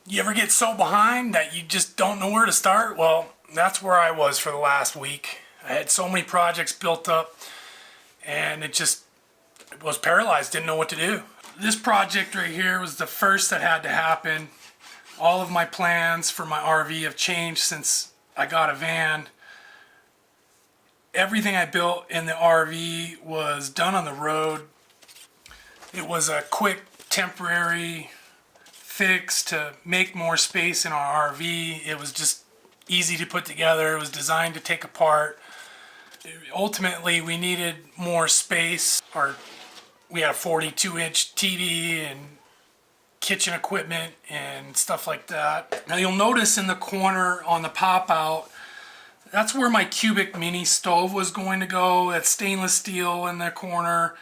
You ever get so behind that you just don't know where to start? Well, that's where I was for the last week. I had so many projects built up and it was paralyzed, didn't know what to do. This project right here was the first that had to happen. All of my plans for my RV have changed since I got a van. Everything I built in the RV was done on the road. It was a quick, temporary fix to make more space in our RV. It was just easy to put together. It was designed to take apart. Ultimately, we needed more space. We had a 42-inch TV and kitchen equipment and stuff like that. Now you'll notice in the corner on the pop-out, that's where my cubic mini stove was going to go. That stainless steel in the corner.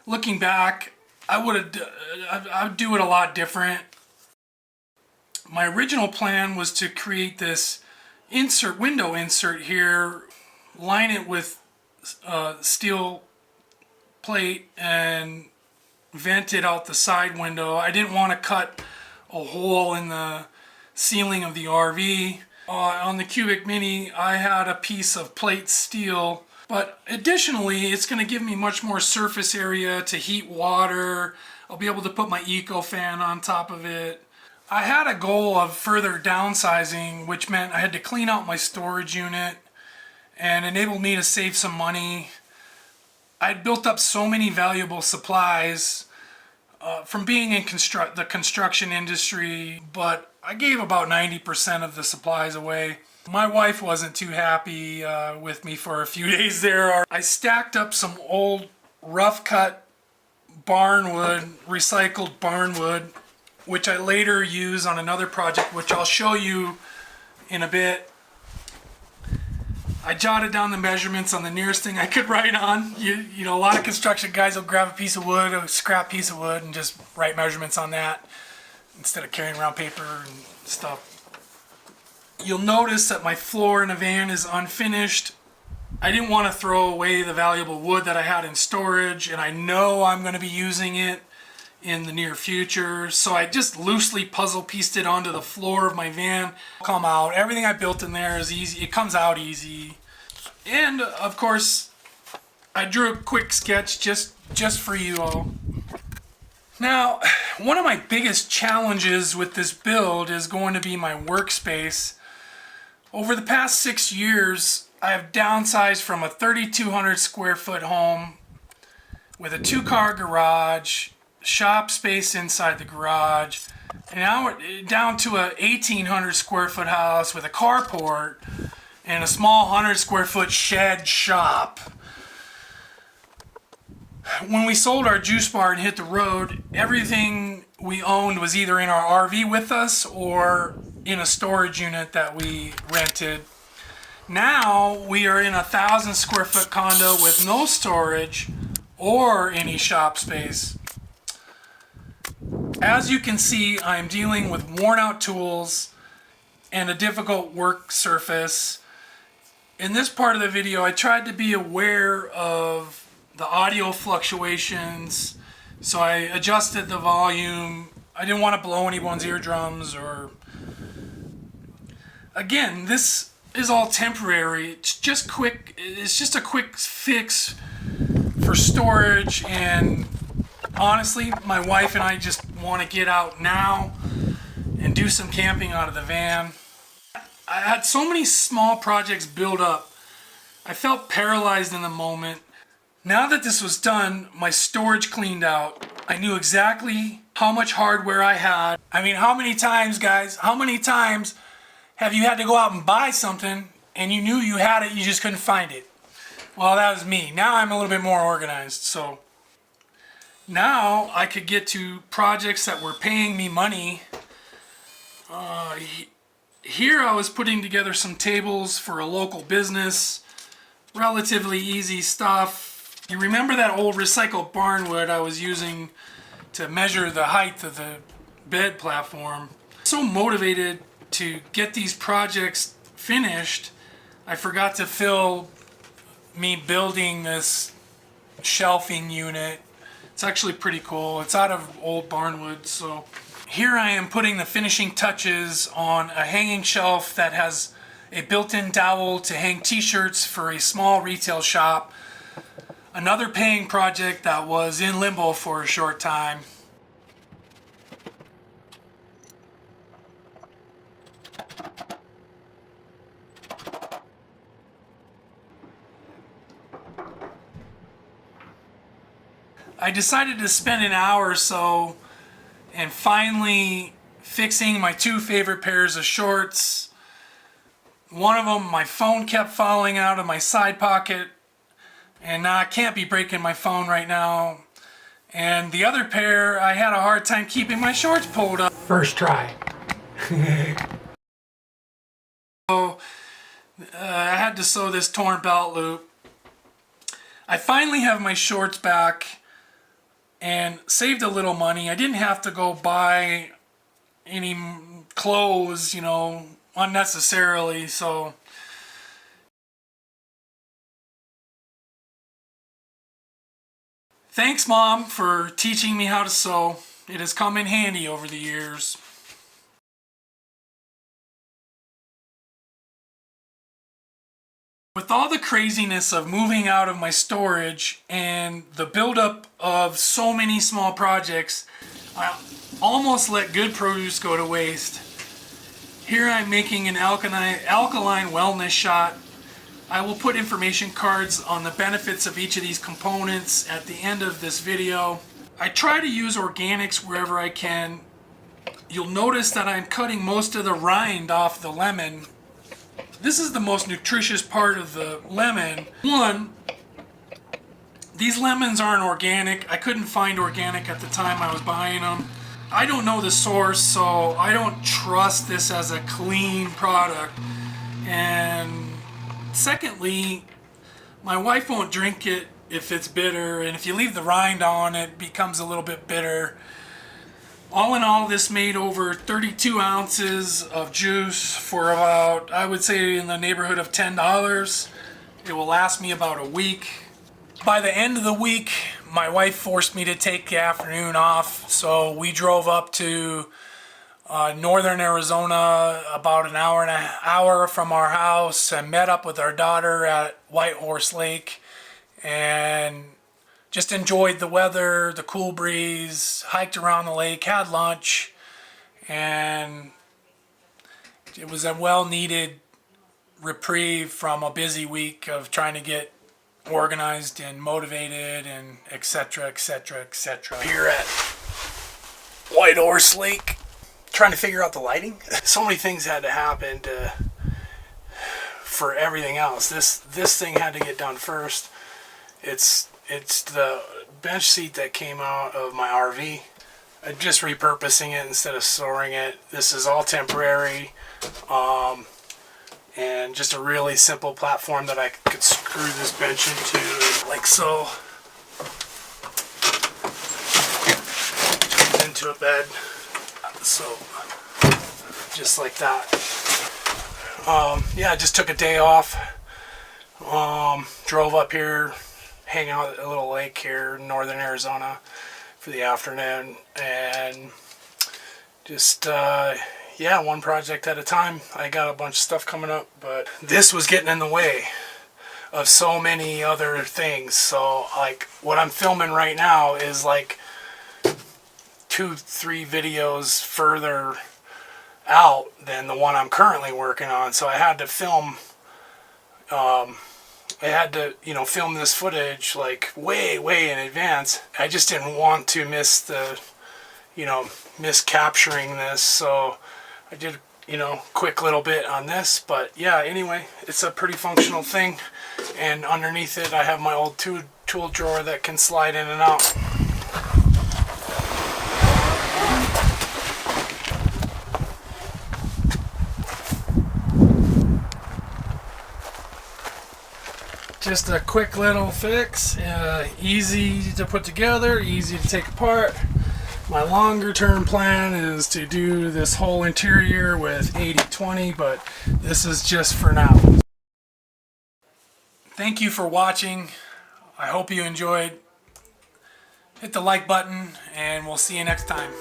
Looking back, I'd do it a lot different. My original plan was to create this window insert here, line it with steel plate and vent it out the side window. I didn't want to cut a hole in the ceiling of the RV. On the Cubic Mini, I had a piece of plate steel, but additionally, it's going to give me much more surface area to heat water. I'll be able to put my eco fan on top of it. I had a goal of further downsizing, which meant I had to clean out my storage unit and enabled me to save some money. I'd built up so many valuable supplies from being in the construction industry, but I gave about 90% of the supplies away. My wife wasn't too happy with me for a few days there. I stacked up some old rough cut barnwood, recycled barnwood, which I later use on another project, which I'll show you in a bit. I jotted down the measurements on the nearest thing I could write on. You know, a lot of construction guys will grab a piece of wood, a scrap piece of wood, and just write measurements on that instead of carrying around paper and stuff. You'll notice that my floor in the van is unfinished. I didn't want to throw away the valuable wood that I had in storage, and I know I'm going to be using it in the near future, so I just loosely puzzle pieced it onto the floor of my van. Come out, everything I built in there is easy. It comes out easy. And of course, I drew a quick sketch just for you all. Now, one of my biggest challenges with this build is going to be my workspace. Over the past 6 years, I have downsized from a 3,200 square foot home with a 2-car garage, shop space inside the garage, and now we're down to a 1,800 square foot house with a carport and a small 100 square foot shed shop. When we sold our juice bar and hit the road, everything we owned was either in our RV with us or in a storage unit that we rented. Now we are in a 1,000 square foot condo with no storage or any shop space. As you can see, I'm dealing with worn out tools and a difficult work surface. In this part of the video, I tried to be aware of the audio fluctuations, so I adjusted the volume. I didn't want to blow anyone's eardrums or... Again, this is all temporary. It's just a quick fix for storage, and honestly, my wife and I just want to get out now and do some camping out of the van. I had so many small projects build up. I felt paralyzed in the moment. Now that this was done, my storage cleaned out. I knew exactly how much hardware I had. I mean, how many times, guys, how many times have you had to go out and buy something and you knew you had it, you just couldn't find it? Well, that was me. Now I'm a little bit more organized, so now I could get to projects that were paying me money. Here I was putting together some tables for a local business. Relatively easy stuff. You remember that old recycled barnwood I was using to measure the height of the bed platform? So motivated to get these projects finished, I forgot to film me building this shelving unit. It's actually pretty cool. It's out of old barnwood, so Here I am putting the finishing touches on a hanging shelf that has a built-in dowel to hang t-shirts for a small retail shop. Another paying project that was in limbo for a short time. I decided to spend an hour or so and finally fixing my two favorite pairs of shorts. One of them, my phone kept falling out of my side pocket, and now I can't be breaking my phone right now. And the other pair, I had a hard time keeping my shorts pulled up. First try. So I had to sew this torn belt loop. I finally have my shorts back and saved a little money. I didn't have to go buy any clothes, you know, unnecessarily. So thanks, Mom, for teaching me how to sew. It has come in handy over the years. With all the craziness of moving out of my storage and the buildup of so many small projects, I almost let good produce go to waste. Here I'm making an alkaline wellness shot. I will put information cards on the benefits of each of these components at the end of this video. I try to use organics wherever I can. You'll notice that I'm cutting most of the rind off the lemon. This is the most nutritious part of the lemon. One, these lemons aren't organic. I couldn't find organic at the time I was buying them. I don't know the source, so I don't trust this as a clean product. And secondly, my wife won't drink it if it's bitter, and if you leave the rind on, it becomes a little bit bitter. All in all, this made over 32 ounces of juice for about, I would say, in the neighborhood of $10. It will last me about a week. By the end of the week, my wife forced me to take the afternoon off, so we drove up to northern Arizona, about an hour from our house, and met up with our daughter at White Horse Lake, and just enjoyed the weather, the cool breeze, hiked around the lake, had lunch, and it was a well-needed reprieve from a busy week of trying to get organized and motivated and etc, etc, etc. Here at White Horse Lake, trying to figure out the lighting. So many things had to happen for everything else. This thing had to get done first. It's the bench seat that came out of my RV. I'm just repurposing it instead of storing it. This is all temporary, and just a really simple platform that I could screw this bench into, like so. Turns into a bed, so just like that. Yeah, I just took a day off. Drove up here, hang out at a little lake here in northern Arizona for the afternoon, and just yeah, one project at a time. I got a bunch of stuff coming up, but this was getting in the way of so many other things. So like what I'm filming right now is like 2-3 videos further out than the one I'm currently working on. So I had to film film this footage like way in advance. I just didn't want to miss capturing this, so I did, quick little bit on this. But yeah, anyway, it's a pretty functional thing, and underneath it I have my old tool drawer that can slide in and out. Just a quick little fix, easy to put together, easy to take apart. My longer term plan is to do this whole interior with 80/20, but this is just for now. Thank you for watching. I hope you enjoyed. Hit the like button, and we'll see you next time.